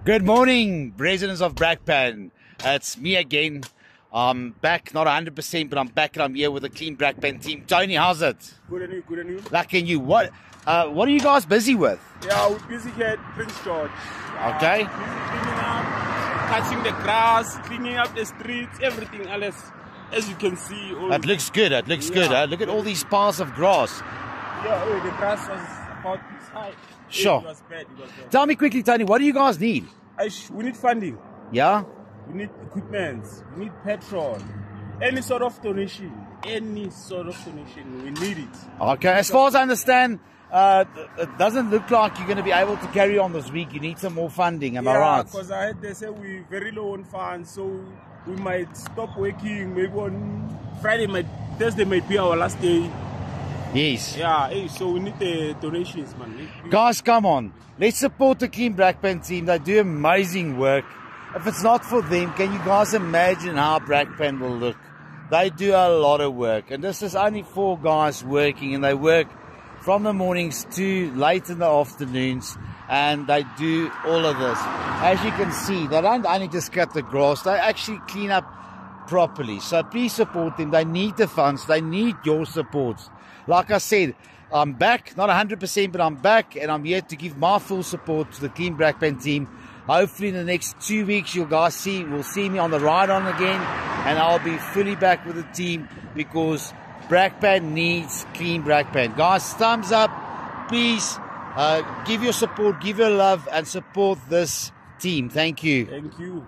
Good morning, residents of Brakpan. It's me again. I'm back, not 100%, but I'm back and I'm here with the Clean Brakpan team. Tony, how's it? Good and you, good and you. Lucky you. What are you guys busy with? Yeah, we're busy here at Prince George. Okay. Busy cleaning up, touching the grass, cleaning up the streets, everything else. As you can see. That looks good. That looks good. Look at all these piles of grass. Yeah, the grass was about this high. Sure. It was bad. Tell me quickly, Tony, what do you guys need? We need funding. Yeah? We need equipment. We need petrol. Any sort of donation. We need it. Okay. As far as I understand, it doesn't look like you're going to be able to carry on this week. You need some more funding. Am I right? Yeah, because I heard they say we're very low on funds, so we might stop working. Maybe on Friday, Thursday might be our last day. Yes. Yeah, so we need the donations, man. Guys, come on. Let's support the Clean Brakpan team. They do amazing work. If it's not for them, can you guys imagine how Brakpan will look? They do a lot of work. And this is only 4 guys working. And they work from the mornings to late in the afternoons. And they do all of this. As you can see, they don't only just cut the grass. They actually clean up properly. So please support them. They need the funds. They need your support. Like I said, I'm back, not 100%, but I'm back, and I'm here to give my full support to the Clean Brakpan team. Hopefully in the next 2 weeks, you guys will see me on the ride on again, and I'll be fully back with the team because Brakpan needs Clean Brakpan. Guys, thumbs up, please. Give your support, give your love, and support this team. Thank you. Thank you.